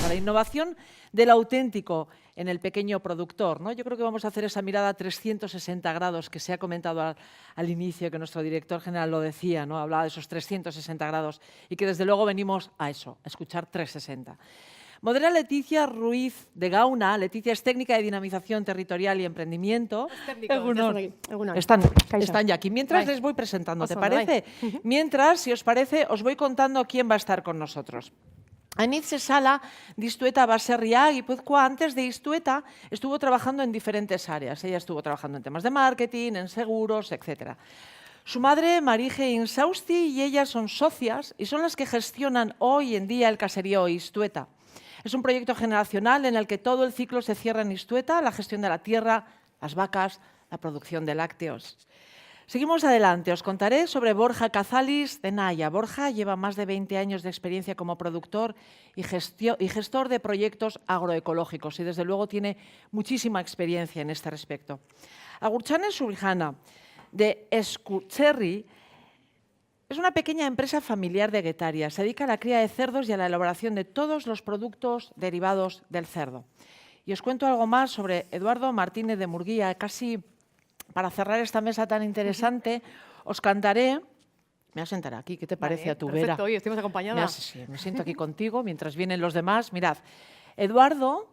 La innovación del auténtico en el pequeño productor, ¿no? Yo creo que vamos a hacer esa mirada a 360 grados que se ha comentado al inicio, que nuestro director general lo decía, ¿no? Hablaba de esos 360 grados y que desde luego venimos a eso, a escuchar 360. Modera Leticia Ruiz de Gauna. Leticia es técnica de dinamización territorial y emprendimiento. Están ya aquí. Mientras les voy presentando, ¿te parece? Mientras, si os parece, os voy contando quién va a estar con nosotros. Anitz Sala de Istueta Baserriá, Guipúzcoa. Antes de Istueta estuvo trabajando en diferentes áreas. Ella estuvo trabajando en temas de marketing, en seguros, etc. Su madre, Marije Insausti, y ella son socias y son las que gestionan hoy en día el caserío Istueta. Es un proyecto generacional en el que todo el ciclo se cierra en Istueta, la gestión de la tierra, las vacas, la producción de lácteos. Seguimos adelante. Os contaré sobre Borja Cazalis de Naya. Borja lleva más de 20 años de experiencia como productor y gestor de proyectos agroecológicos y desde luego tiene muchísima experiencia en este respecto. Agurchane Subijana de Escucherri es una pequeña empresa familiar de Guetaria. Se dedica a la cría de cerdos y a la elaboración de todos los productos derivados del cerdo. Y os cuento algo más sobre Eduardo Martínez de Murguía. Casi para cerrar esta mesa tan interesante, os cantaré. Me voy a sentar aquí, ¿qué te parece, a tu vera? Perfecto, hoy estamos acompañadas. Sí, me siento aquí contigo mientras vienen los demás. Mirad, Eduardo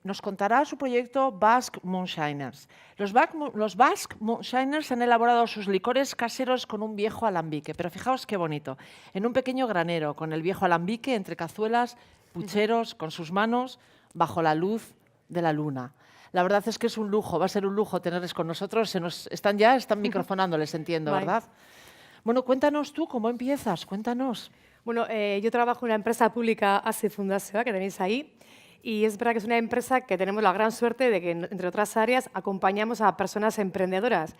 nos contará su proyecto Basque Moonshiners. Los Basque Moonshiners han elaborado sus licores caseros con un viejo alambique, pero fijaos qué bonito, en un pequeño granero, con el viejo alambique entre cazuelas, pucheros, con sus manos, bajo la luz de la luna. La verdad es que es un lujo, va a ser un lujo tenerles con nosotros. Están microfonando, les entiendo, ¿verdad? Bueno, cuéntanos tú, ¿cómo empiezas? Cuéntanos. Bueno, yo trabajo en una empresa pública, ASI Fundación, que tenéis ahí, y es verdad que es una empresa que tenemos la gran suerte de que, entre otras áreas, acompañamos a personas emprendedoras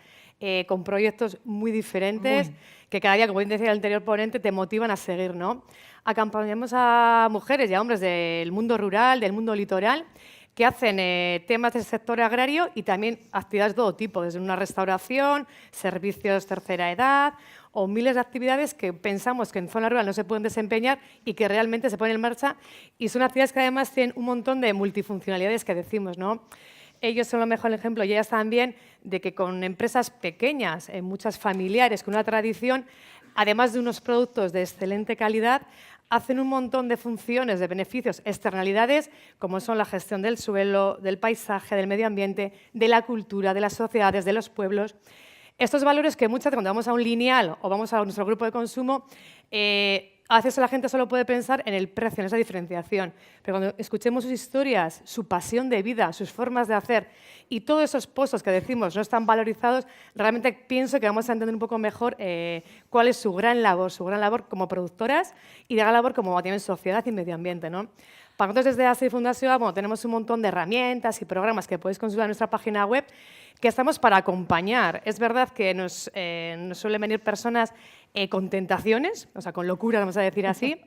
con proyectos muy diferentes, que cada día, como bien decía el anterior ponente, te motivan a seguir, ¿no? Acompañamos a mujeres y a hombres del mundo rural, del mundo litoral, que hacen temas del sector agrario y también actividades de todo tipo, desde una restauración, servicios tercera edad o miles de actividades que pensamos que en zona rural no se pueden desempeñar y que realmente se ponen en marcha, y son actividades que además tienen un montón de multifuncionalidades que decimos, ¿no? Ellos son lo mejor ejemplo, y ellas también, de que con empresas pequeñas, muchas familiares, con una tradición, además de unos productos de excelente calidad, hacen un montón de funciones, de beneficios, externalidades, como son la gestión del suelo, del paisaje, del medio ambiente, de la cultura, de las sociedades, de los pueblos. Estos valores que muchas veces cuando vamos a un lineal o vamos a nuestro grupo de consumo, a veces la gente solo puede pensar en el precio, en esa diferenciación. Pero cuando escuchemos sus historias, su pasión de vida, sus formas de hacer y todos esos pozos que decimos no están valorizados, realmente pienso que vamos a entender un poco mejor cuál es su gran labor como productoras y de gran labor como también sociedad y medio ambiente, ¿no? Para nosotros desde ASI Fundación, bueno, tenemos un montón de herramientas y programas que podéis consultar en nuestra página web, que estamos para acompañar. Es verdad que nos suelen venir personas con tentaciones, o sea, con locura, vamos a decir así,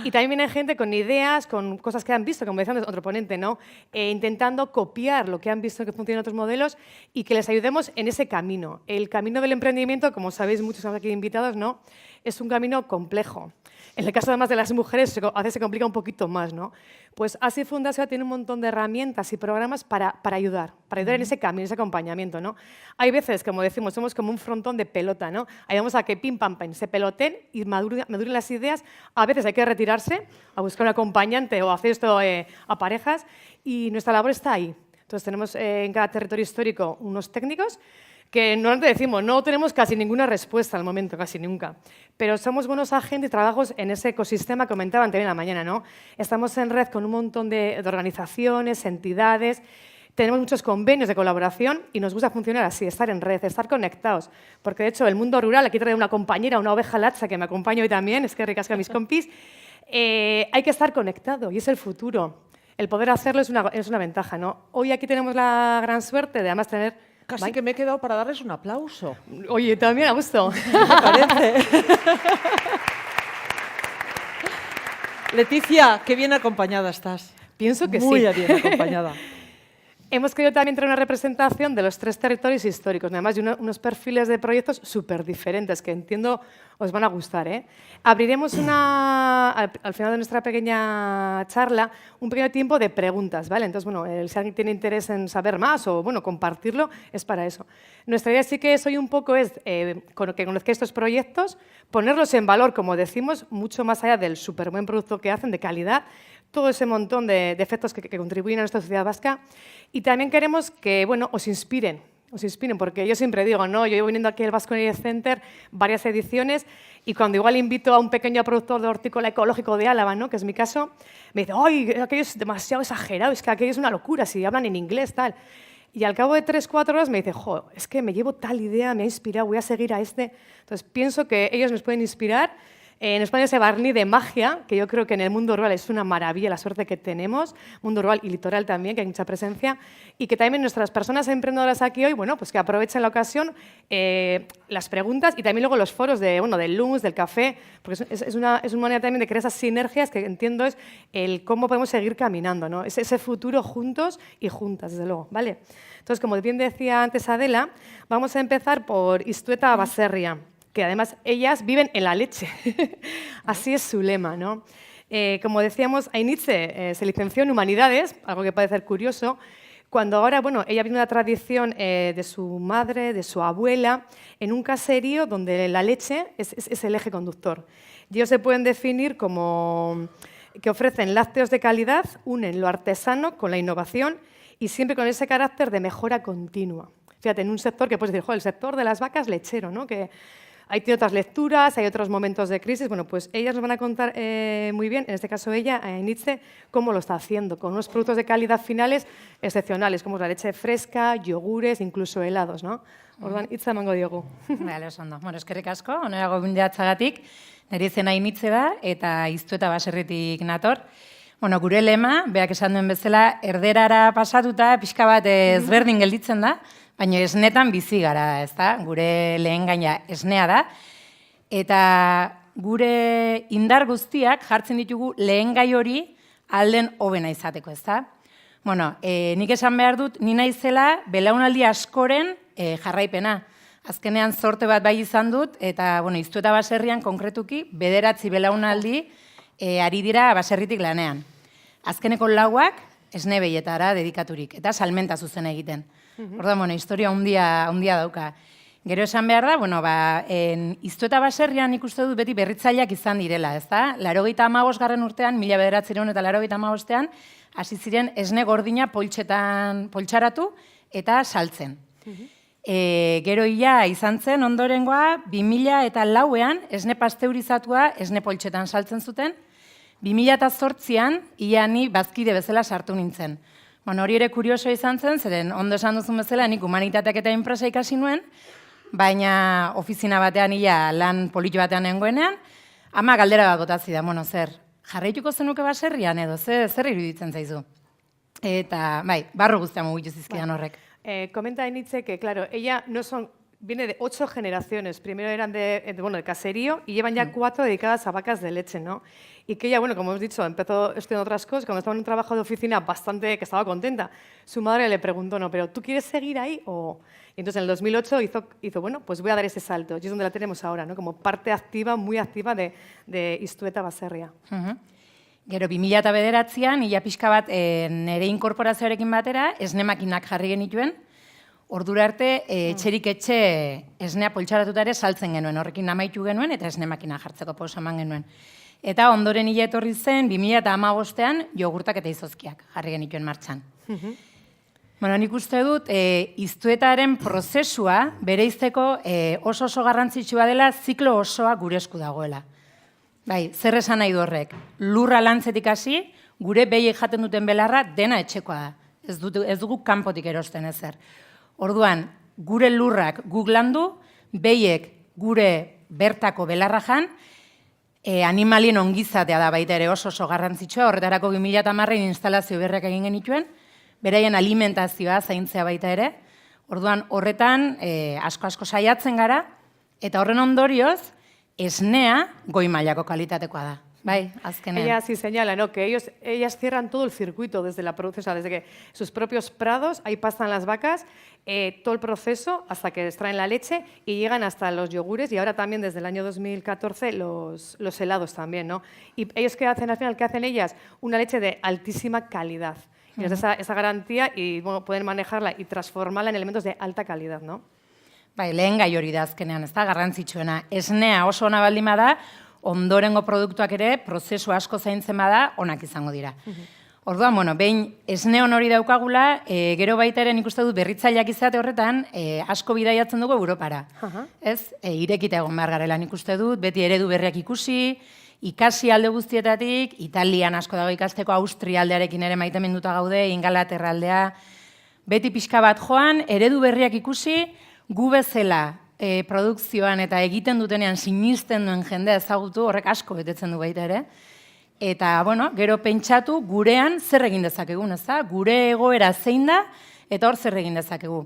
y también viene gente con ideas, con cosas que han visto, como decía otro ponente, ¿no? Intentando copiar lo que han visto que funciona en otros modelos y que les ayudemos en ese camino. El camino del emprendimiento, como sabéis muchos aquí invitados, ¿no? Es un camino complejo. En el caso además de las mujeres, a veces se complica un poquito más, ¿no? Pues ASI Fundación tiene un montón de herramientas y programas para ayudar en ese camino, en ese acompañamiento, ¿no? Hay veces, como decimos, somos como un frontón de pelota, ¿no? Ayudamos a que pim, pam, pam, se peloten y maduren las ideas. A veces hay que retirarse, a buscar un acompañante o hacer esto a parejas, y nuestra labor está ahí. Entonces tenemos en cada territorio histórico unos técnicos que normalmente decimos, no tenemos casi ninguna respuesta al momento, casi nunca. Pero somos buenos agentes y trabajos en ese ecosistema que comentaban también en la mañana, ¿no? Estamos en red con un montón de organizaciones, entidades, tenemos muchos convenios de colaboración y nos gusta funcionar así, estar en red, estar conectados. Porque, de hecho, el mundo rural, aquí traigo una compañera, una oveja lacha que me acompaña hoy también, es que ricasca a mis compis, hay que estar conectado y es el futuro. El poder hacerlo es una ventaja, ¿no? Hoy aquí tenemos la gran suerte de además tener... Casi que me he quedado para darles un aplauso. Oye, también a gusto. ¿Qué te parece? Leticia, qué bien acompañada estás. Pienso que Muy sí. bien acompañada. Hemos querido también traer una representación de los 3 territorios históricos, además de unos perfiles de proyectos súper diferentes que entiendo os van a gustar, ¿eh? Abriremos al final de nuestra pequeña charla un pequeño tiempo de preguntas, ¿vale? Entonces, bueno, si alguien tiene interés en saber más o, bueno, compartirlo, es para eso. Nuestra idea sí que hoy un poco es que conozcáis estos proyectos, ponerlos en valor, como decimos, mucho más allá del súper buen producto que hacen, de calidad, todo ese montón de efectos que contribuyen a nuestra sociedad vasca. Y también queremos que, bueno, os inspiren, porque yo siempre digo, ¿no? Yo llevo viniendo aquí al Basque Knowledge Center varias ediciones y cuando igual invito a un pequeño productor de hortícola ecológico de Álava, ¿no? Que es mi caso, me dice, ¡ay, aquello es demasiado exagerado, es que aquello es una locura, si hablan en inglés, tal! Y al cabo de 3-4 horas me dice, jo, es que me llevo tal idea, me ha inspirado, voy a seguir a este. Entonces pienso que ellos nos pueden inspirar. En España ese barniz de magia, que yo creo que en el mundo rural es una maravilla la suerte que tenemos, mundo rural y litoral también, que hay mucha presencia, y que también nuestras personas emprendedoras aquí hoy, bueno, pues que aprovechen la ocasión, las preguntas y también luego los foros del lunch, del café, porque es una manera también de crear esas sinergias que entiendo es el cómo podemos seguir caminando, ¿no? Ese futuro juntos y juntas, desde luego, ¿vale? Entonces, como bien decía antes Adela, vamos a empezar por Iztueta Baserria, que además ellas viven en la leche. Así es su lema, ¿no? Como decíamos, Ainitze se licenció en Humanidades, algo que puede ser curioso, cuando ahora, bueno, ella viene de una tradición de su madre, de su abuela, en un caserío donde la leche es el eje conductor. Y ellos se pueden definir como que ofrecen lácteos de calidad, unen lo artesano con la innovación y siempre con ese carácter de mejora continua. Fíjate, en un sector que puedes decir, el sector de las vacas lechero, ¿no? Que hay otras lecturas, hay otros momentos de crisis. Bueno, pues ellas nos van a contar muy bien, en este caso ella, Ainitze, cómo lo está haciendo, con unos productos de calidad finales excepcionales, como la leche fresca, yogures, incluso helados, ¿no? Orduan, hitza emango diogu. Vale, oso ondo. Bueno, eskerrik asko, onerago gonbidatzagatik, nire izena Ainitze da, eta Iztueta Baserritik nator. Bueno, gure lema, beak esan duen bezala, erderara pasatuta, pixka bat ezberdin gelditzen da, baina esnetan bizi gara, ezta? Gure lehen gaina esnea da. Eta gure indar guztiak jartzen ditugu lehen gai hori alden hobena izateko, ezta? Bueno, nik esan behar dut, ni naizela belaunaldi askoren jarraipena. Azkenean zorte bat bai izan dut, eta bueno, Iztueta Baserrian konkretuki 9 belaunaldi ari dira baserritik lanean. Azkeneko 4 esne behietara dedikaturik, eta salmenta zuzen egiten. Orduan, bueno, historia handia dauka. Gero esan behar da, bueno, Iztueta Baserrian ikuste dut beti berritzaileak izan direla, ezta? 85. urtean, 1985ean, hasi ziren esne gordina poltsetan poltsaratu eta saltzen. Gero ia izan zen ondorengoa 2004ean esne pasteurizatua esne poltsetan saltzen zuten. 2008an ia ni bazkide bezala sartu nintzen. Bueno, hori ere kurioso izan zen, zeren ondo esan duzun bezala nik humanitateak eta enpresa ikasi nuen, baina ofizina batean ia lan polito batean nengoenean, ama galdera bat botatzi da, bueno, zer, jarraituko zenuke baserrian edo, zer iruditzen zaizu? Eta, bai, barro guztia mugitu zizkidan horrek. Comenta Ainitze que, claro, ella viene de 8 generaciones. Primero eran del caserío y llevan ya 4 dedicadas a vacas de leche, ¿no? Y que ella, bueno, como hemos dicho, empezó estudiando otras cosas. Cuando estaba en un trabajo de oficina que estaba contenta, su madre le preguntó, no, pero ¿tú quieres seguir ahí? Y entonces en el 2008 hizo, bueno, pues voy a dar ese salto. Y es donde la tenemos ahora, ¿no? Como parte activa, muy activa de Iztueta Baserria. Gero 2009an, ia pixka bat nire inkorporazioarekin batera, esne makinak jarri genituen. Ordura arte, etxerik etxe esnea poltsaratuta ere saltzen genuen, horrekin amaitu genuen eta esne makina jartzeko pausa eman genuen. Eta ondoren ia etorri zen, 2015ean, jogurtak eta izozkiak jarri genituen martxan. Bueno, nik uste dut, Iztuetaren prozesua bereizteko oso garrantzitsua dela, ziklo osoa gure esku dagoela. Bai, zer esan nahi du horrek? Lurra lantzetik hasi, gure behiek jaten duten belarra dena etxekoa da. Ez dugu kanpotik erosten ezer. Orduan, gure lurrak guk landu, behiek gure bertako belarra jan, animalien ongizatea da baita ere oso garrantzitsua, horretarako 2010 instalazio berriak egin genituen, beraien alimentazioa zaintzea baita ere. Orduan, horretan asko saiatzen gara, eta horren ondorioz, esnea goi mailako kalitatekoa da. bai, azkenean. Ella sí señala, ¿no? Que ellas cierran todo el circuito desde la producción, o sea, desde que sus propios prados, ahí pasan las vacas, todo el proceso hasta que extraen la leche y llegan hasta los yogures y ahora también desde el año 2014 los helados también, ¿no? Y ellos ¿qué hacen al final? ¿Qué hacen ellas? Una leche de altísima calidad. Y les da esa garantía y bueno, pueden manejarla y transformarla en elementos de alta calidad, ¿no? Bai, lehen gai hori da azkenean, ez da, garrantzitsuena. Esnea oso ona baldin bada, ondorengo produktuak ere prozesu asko zaintzen bada, onak izango dira. Orduan, bueno, behin esne on hori daukagula, gero baita ere nik uste dut berritzaileak izate horretan, asko bidaiatzen dugu Europara. Ez, irekita egon behar garela nik uste dut, beti eredu berriak ikusi, ikasi alde guztietatik, Italian asko dago ikasteko, Austria aldearekin ere maiteminduta gaude, Ingalaterra aldea, beti pixka bat joan, eredu berriak ikusi, gu bezala produkzioan eta egiten dutenean sinisten duen jendea ezagutu, horrek asko betetzen du baita ere. Eta, bueno, gero pentsatu gurean zer egin dezakegun, ez da? Gure egoera zein da eta hor zer egin dezakegu.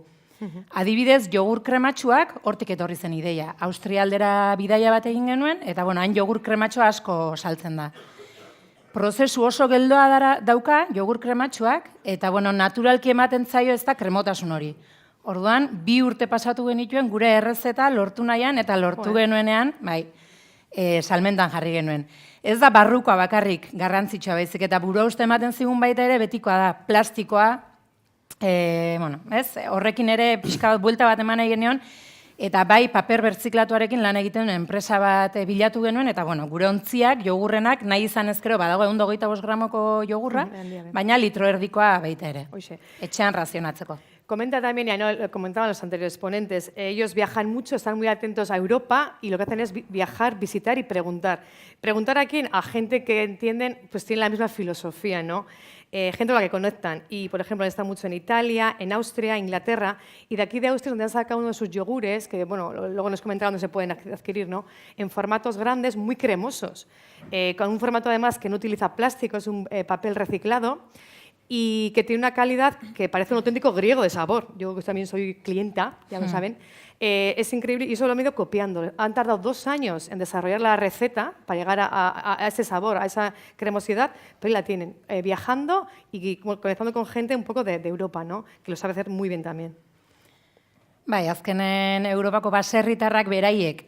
Adibidez, jogur krematxuak hortik etorri zen ideia. Austria aldera bidaia bat egin genuen, eta, bueno, hain jogur krematxua asko saltzen da. Prozesu oso geldoa dauka jogur krematxuak, eta, bueno, naturalki ematen zaio ez da kremotasun hori. Orduan, 2 urte pasatu genituen gure errezeta lortu nahian eta lortu genuenean, bai, salmentan jarri genuen. Ez da barrukoa bakarrik garrantzitsua baizik eta burauste ematen zigun baita ere betikoa da, plastikoa, bueno, ez, horrekin ere pixka bat buelta bat eman nahi genion, eta bai paper bertziklatuarekin lan egiten enpresa bat bilatu genuen, eta bueno, gure ontziak, jogurrenak, nahi izan ezkero, badago 125 gramoko jogurra, baina litro erdikoa baita ere, etxean razionatzeko. Comenta también, ya no, comentaban los anteriores ponentes, ellos viajan mucho, están muy atentos a Europa y lo que hacen es viajar, visitar y preguntar. ¿Preguntar a quién? A gente que entienden, pues tienen la misma filosofía, ¿no? Gente con la que conectan. Y, por ejemplo, están mucho en Italia, en Austria, Inglaterra, y de aquí de Austria donde han sacado uno de sus yogures, que, bueno, luego nos comentaron dónde se pueden adquirir, ¿no? En formatos grandes, muy cremosos, con un formato además que no utiliza plástico, es un papel reciclado, y que tiene una calidad que parece un auténtico griego de sabor. Yo también soy clienta, ya lo saben. Es increíble y eso lo han ido copiando. Han tardado 2 años en desarrollar la receta para llegar a ese sabor, a esa cremosidad, pero ahí la tienen, viajando y conectando con gente un poco de Europa, ¿no? Que lo sabe hacer muy bien también. Bai, azkenen Europako baserritarrak beraiek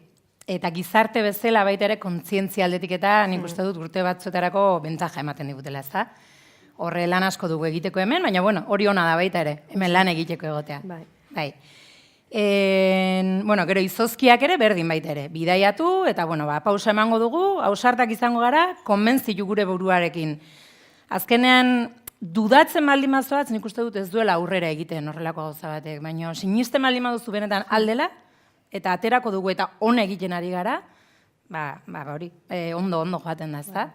eta gizarte bezala baita ere kontzientzia aldetik eta nik uste dut urte batzuetarako bentaja ematen digutela, ez da? Horre lan asko dugu egiteko hemen, baina bueno, hori ona da baita ere, hemen lan egiteko egotea. Bai. Bueno, gero izozkiak ere berdin baita ere, bidaiatu eta bueno, pausa emango dugu, ausartak izango gara, konbentzitu gure buruarekin. Azkenean, dudatzen baldin bazoaz, nik uste dut ez duela aurrera egiten horrelako gauza batek, baina sinisten baldin baduzu benetan aldela, eta aterako dugu eta on egiten ari gara, hori, ondo joaten da, ez da?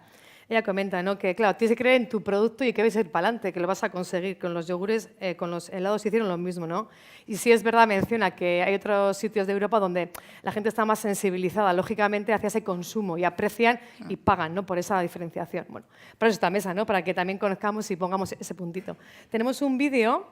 Ella comenta, ¿no? Que, claro, tienes que creer en tu producto y que ves ir para adelante, que lo vas a conseguir. Con los yogures, con los helados hicieron lo mismo, ¿no? Y sí es verdad, menciona que hay otros sitios de Europa donde la gente está más sensibilizada, lógicamente, hacia ese consumo y aprecian y pagan, ¿no? Por esa diferenciación. Bueno, para eso esta mesa, ¿no? Para que también conozcamos y pongamos ese puntito. Tenemos un vídeo.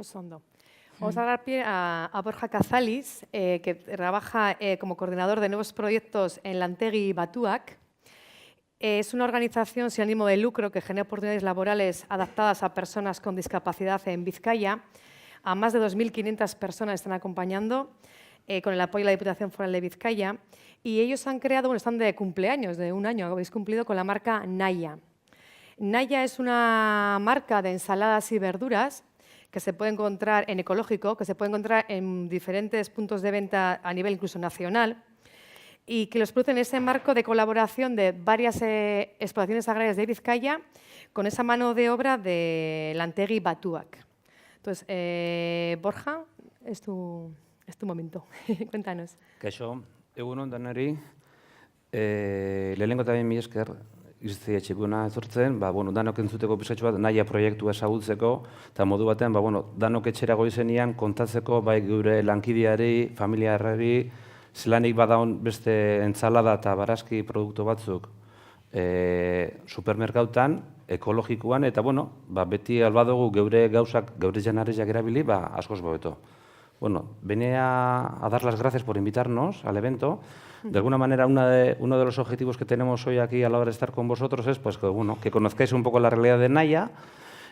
Oso ondo. Vamos a dar pie a Borja Cazalis, que trabaja como coordinador de nuevos proyectos en Lantegi Batuak. Es una organización sin ánimo de lucro que genera oportunidades laborales adaptadas a personas con discapacidad en Vizcaya. A más de 2.500 personas están acompañando con el apoyo de la Diputación Foral de Vizcaya. Y ellos han creado, bueno, están de cumpleaños, de un año, habéis cumplido con la marca Naya. Naya es una marca de ensaladas y verduras que se puede encontrar en ecológico, que se puede encontrar en diferentes puntos de venta a nivel incluso nacional, y que los produce en ese marco de colaboración de varias explotaciones agrarias de Vizcaya con esa mano de obra de Lantegi Batuak. Entonces, Borja, es tu momento. Cuéntanos. Kaixo, egunon danari, lehenengo eta behin mi esker, iztia txikuna etortzen, danok entzuteko pisatxo bat, Naya proiektua ezagutzeko, eta modu batean, danok etxerago izenian kontatzeko, bai gure lankideari, familiarrari, zelanik badaun beste entzalada eta barazki produktu batzuk supermerkautan, ekologikoan, eta beti albadugu geure gauzak, geure janarriak erabili, askoz bobeto. Venía a dar las gracias por invitarnos al evento. De alguna manera, uno de los objetivos que tenemos hoy aquí a la hora de estar con vosotros es que conozcáis un poco la realidad de Naya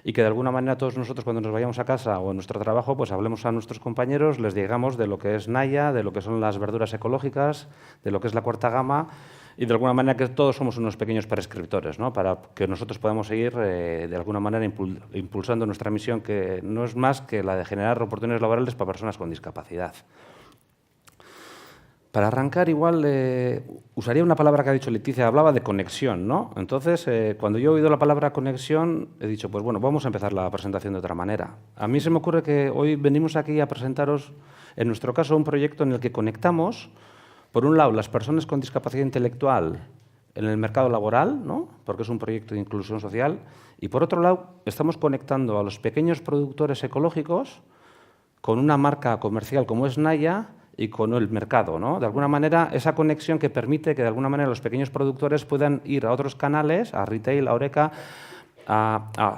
y que de alguna manera todos nosotros cuando nos vayamos a casa o en nuestro trabajo, hablemos a nuestros compañeros, les digamos de lo que es Naya, de lo que son las verduras ecológicas, de lo que es la cuarta gama y de alguna manera que todos somos unos pequeños prescriptores, ¿no? Para que nosotros podamos seguir de alguna manera impulsando nuestra misión, que no es más que la de generar oportunidades laborales para personas con discapacidad. Para arrancar, igual usaría una palabra que ha dicho Leticia, hablaba de conexión, ¿no? Entonces, cuando yo he oído la palabra conexión, he dicho, vamos a empezar la presentación de otra manera. A mí se me ocurre que hoy venimos aquí a presentaros, en nuestro caso, un proyecto en el que conectamos, por un lado, las personas con discapacidad intelectual en el mercado laboral, ¿no? Porque es un proyecto de inclusión social, y por otro lado, estamos conectando a los pequeños productores ecológicos con una marca comercial como es Naya, y con el mercado, ¿no? De alguna manera, esa conexión que permite que de alguna manera los pequeños productores puedan ir a otros canales, a retail, a Horeca,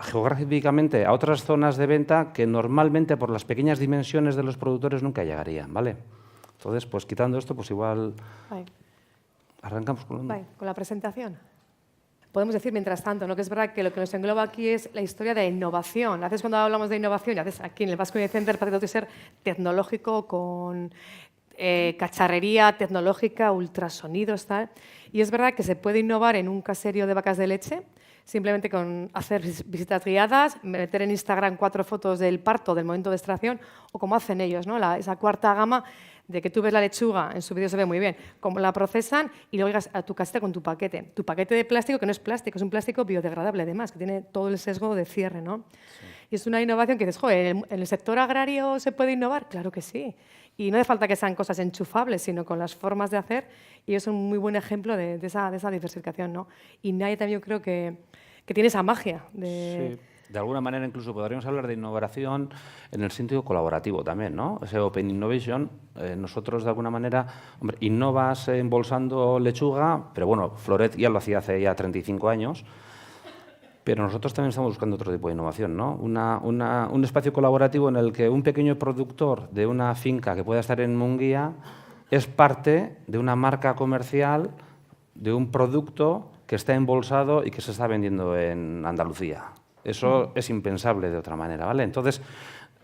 geográficamente a otras zonas de venta que normalmente por las pequeñas dimensiones de los productores nunca llegarían, ¿vale? Entonces, quitando esto, igual arrancamos con la presentación. Podemos decir, mientras tanto, ¿no? Que es verdad que lo que nos engloba aquí es la historia de innovación. A veces cuando hablamos de innovación, a veces aquí en el Basque Community Center parece que ser tecnológico, con cacharrería tecnológica, ultrasonidos, tal. Y es verdad que se puede innovar en un caserío de vacas de leche, simplemente con hacer visitas guiadas, meter en Instagram 4 fotos del parto, del momento de extracción, o como hacen ellos, ¿no? Esa cuarta gama de que tú ves la lechuga, en su vídeo se ve muy bien, cómo la procesan y luego llegas a tu caseta con tu paquete. Tu paquete de plástico, que no es plástico, es un plástico biodegradable además, que tiene todo el sesgo de cierre, ¿no? Sí. Y es una innovación que dices, joder, ¿en el sector agrario se puede innovar? Claro que sí. Y no hace falta que sean cosas enchufables, sino con las formas de hacer, y es un muy buen ejemplo de esa diversificación, ¿no? Y Naya también yo creo que tiene esa magia de... Sí. De alguna manera incluso podríamos hablar de innovación en el sentido colaborativo también, ¿no? Ese Open Innovation, nosotros de alguna manera, hombre, innovas embolsando lechuga, pero Floret ya lo hacía hace ya 35 años, pero nosotros también estamos buscando otro tipo de innovación, ¿no? Un espacio colaborativo en el que un pequeño productor de una finca que pueda estar en Munguía es parte de una marca comercial, de un producto que está embolsado y que se está vendiendo en Andalucía. Eso es impensable de otra manera, ¿vale? Entonces,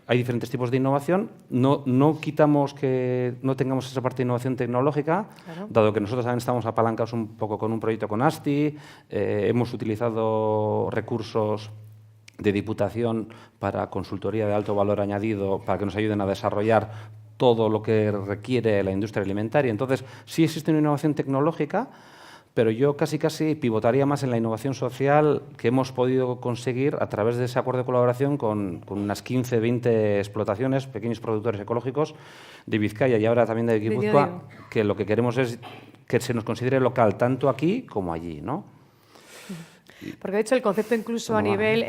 hay diferentes tipos de innovación. No quitamos que no tengamos esa parte de innovación tecnológica, claro, dado que nosotros también estamos apalancados un poco con un proyecto con ASTI, hemos utilizado recursos de Diputación para consultoría de alto valor añadido, para que nos ayuden a desarrollar todo lo que requiere la industria alimentaria. Entonces, sí existe una innovación tecnológica, pero yo casi pivotaría más en la innovación social que hemos podido conseguir a través de ese acuerdo de colaboración con unas 15, 20 explotaciones, pequeños productores ecológicos de Vizcaya y ahora también de Guipúzcoa, que lo que queremos es que se nos considere local tanto aquí como allí, ¿no? Porque, de hecho, el concepto incluso a nivel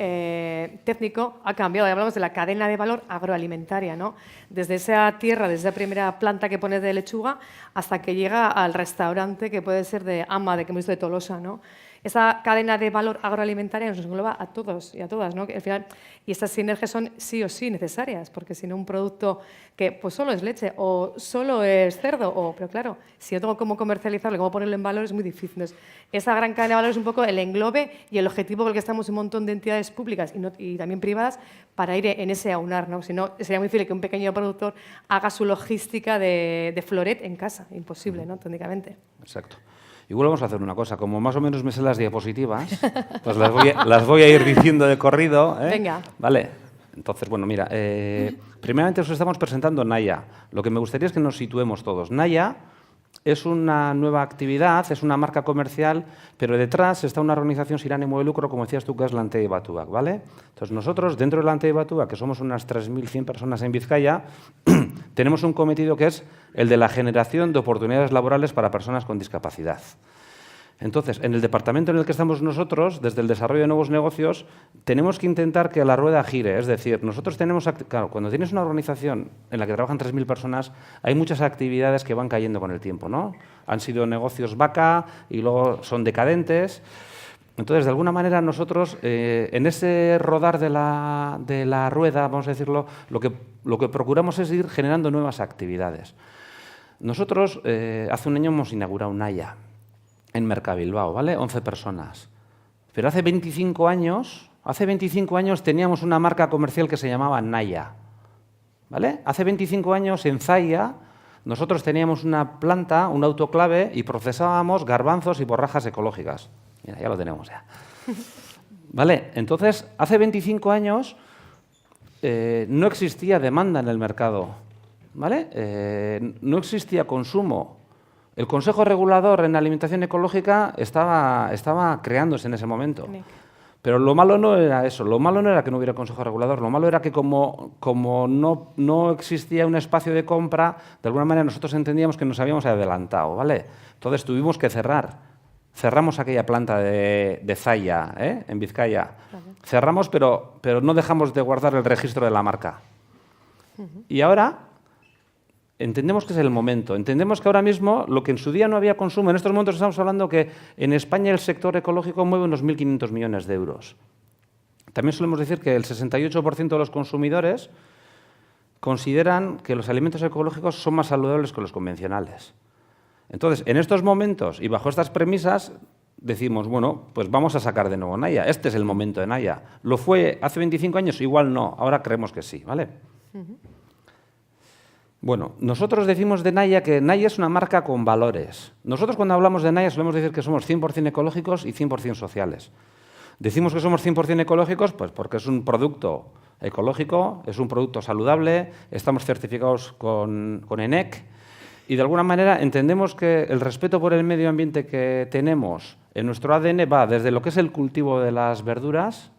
técnico ha cambiado. Hablamos de la cadena de valor agroalimentaria, ¿no? Desde esa tierra, desde esa primera planta que pones de lechuga, hasta que llega al restaurante que puede ser de Ama, de que hemos visto de Tolosa, ¿no? esa cadena de valor agroalimentaria nos engloba a todos y a todas, ¿no? Que al final, y estas sinergias son sí o sí necesarias, porque si no un producto que pues solo es leche o solo es cerdo, pero claro, si yo tengo cómo comercializarlo, cómo ponerlo en valor, es muy difícil. Entonces, esa gran cadena de valor es un poco el englobe y el objetivo con el que estamos un montón de entidades públicas y también privadas para ir en ese aunar, ¿no? Si no, sería muy difícil que un pequeño productor haga su logística de floret en casa. Imposible, ¿no? Técnicamente. Exacto. Igual vamos a hacer una cosa, como más o menos me sé las diapositivas, pues las voy a ir diciendo de corrido. Venga. Vale. Entonces, bueno, mira, primeramente os estamos presentando Naya. Lo que me gustaría es que nos situemos todos. Naya es una nueva actividad, es una marca comercial, pero detrás está una organización sin ánimo de lucro, como decías tú, que es la Antey Batuak, ¿vale? Entonces, nosotros, dentro de la Antey Batuak, que somos unas 3.100 personas en Vizcaya, tenemos un cometido que es el de la generación de oportunidades laborales para personas con discapacidad. Entonces, en el departamento en el que estamos nosotros, desde el desarrollo de nuevos negocios, tenemos que intentar que la rueda gire. Es decir, nosotros tenemos, claro, cuando tienes una organización en la que trabajan 3.000 personas, hay muchas actividades que van cayendo con el tiempo, ¿no? Han sido negocios vaca y luego son decadentes. Entonces, de alguna manera, nosotros, en ese rodar de la rueda, vamos a decirlo, lo que procuramos es ir generando nuevas actividades. Nosotros, hace un año hemos inaugurado Naya en Mercabilbao, ¿vale? 11 personas. Pero hace 25 años teníamos una marca comercial que se llamaba Naya, ¿vale? Hace 25 años en Zaya nosotros teníamos una planta, un autoclave y procesábamos garbanzos y borrajas ecológicas. Mira, ya lo tenemos ya. ¿Vale? Entonces, hace 25 años no existía demanda en el mercado, ¿vale? No existía consumo. El Consejo Regulador en Alimentación Ecológica estaba creándose en ese momento. Pero lo malo no era eso, lo malo no era que no hubiera Consejo Regulador, lo malo era que como no existía un espacio de compra, de alguna manera nosotros entendíamos que nos habíamos adelantado, ¿vale? Entonces tuvimos que cerrar. Cerramos aquella planta de Zaya, en Vizcaya. Cerramos, pero no dejamos de guardar el registro de la marca. Y ahora entendemos que es el momento. Entendemos que ahora mismo, lo que en su día no había consumo, en estos momentos estamos hablando que en España el sector ecológico mueve unos 1.500 millones de euros. También solemos decir que el 68% de los consumidores consideran que los alimentos ecológicos son más saludables que los convencionales. Entonces, en estos momentos y bajo estas premisas, decimos, bueno, pues vamos a sacar de nuevo Naya. Este es el momento de Naya. ¿Lo fue hace 25 años? Igual no. Ahora creemos que sí, ¿vale? Bueno, nosotros decimos de Naya que Naya es una marca con valores. Nosotros cuando hablamos de Naya solemos decir que somos 100% ecológicos y 100% sociales. Decimos que somos 100% ecológicos pues porque es un producto ecológico, es un producto saludable, estamos certificados con ENEC y de alguna manera entendemos que el respeto por el medio ambiente que tenemos en nuestro ADN va desde lo que es el cultivo de las verduras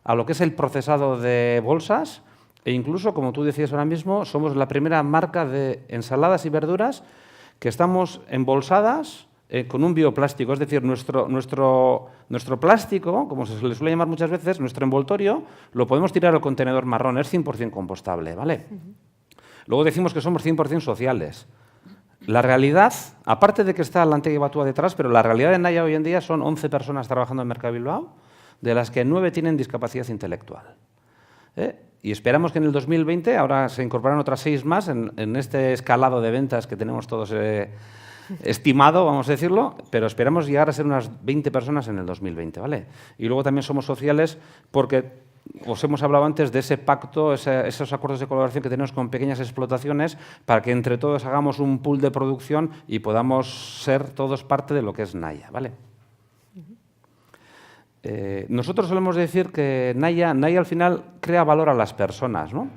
a lo que es el procesado de bolsas. E incluso, como tú decías ahora mismo, somos la primera marca de ensaladas y verduras que estamos embolsadas con un bioplástico. Es decir, nuestro plástico, como se le suele llamar muchas veces, nuestro envoltorio, lo podemos tirar al contenedor marrón, es 100% compostable, ¿vale? Luego decimos que somos 100% sociales. La realidad, aparte de que está la Antey Batuak detrás, pero la realidad de Naya hoy en día son 11 personas trabajando en Mercabilbao, de las que 9 tienen discapacidad intelectual. Y esperamos que en el 2020, ahora se incorporan otras 6 más en este escalado de ventas que tenemos todos estimado, vamos a decirlo, pero esperamos llegar a ser unas 20 personas en el 2020, ¿vale? Y luego también somos sociales porque os hemos hablado antes de ese pacto, esos acuerdos de colaboración que tenemos con pequeñas explotaciones para que entre todos hagamos un pool de producción y podamos ser todos parte de lo que es Naya, ¿vale? Nosotros solemos decir que Naya al final crea valor a las personas, ¿no?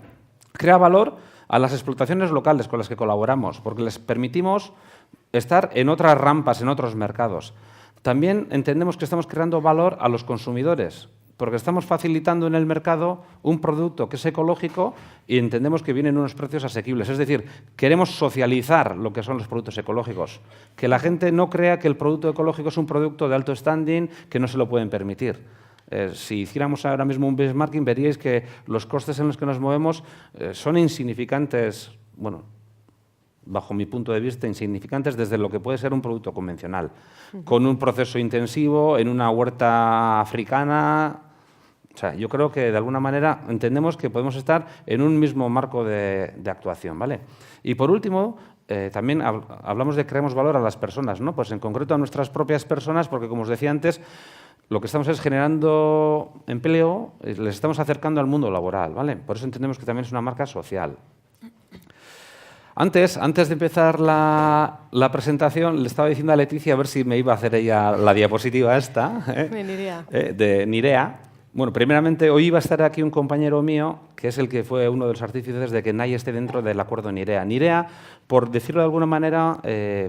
Crea valor a las explotaciones locales con las que colaboramos, porque les permitimos estar en otras rampas, en otros mercados. También entendemos que estamos creando valor a los consumidores, porque estamos facilitando en el mercado un producto que es ecológico y entendemos que vienen unos precios asequibles. Es decir, queremos socializar lo que son los productos ecológicos. Que la gente no crea que el producto ecológico es un producto de alto standing que no se lo pueden permitir. Si hiciéramos ahora mismo un benchmarking, veríais que los costes en los que nos movemos son insignificantes, bueno, bajo mi punto de vista, insignificantes desde lo que puede ser un producto convencional, con un proceso intensivo en una huerta africana. O sea, yo creo que de alguna manera entendemos que podemos estar en un mismo marco de actuación, ¿vale? Y por último, también hablamos de creemos valor a las personas, ¿no? Pues en concreto a nuestras propias personas, porque como os decía antes, lo que estamos es generando empleo, les estamos acercando al mundo laboral, ¿vale? Por eso entendemos que también es una marca social. Antes de empezar la presentación, le estaba diciendo a Leticia a ver si me iba a hacer ella la diapositiva esta, de Nirea. Bueno, primeramente, hoy iba a estar aquí un compañero mío, que es el que fue uno de los artífices de que Naya esté dentro del acuerdo Nirea. Nirea, por decirlo de alguna manera,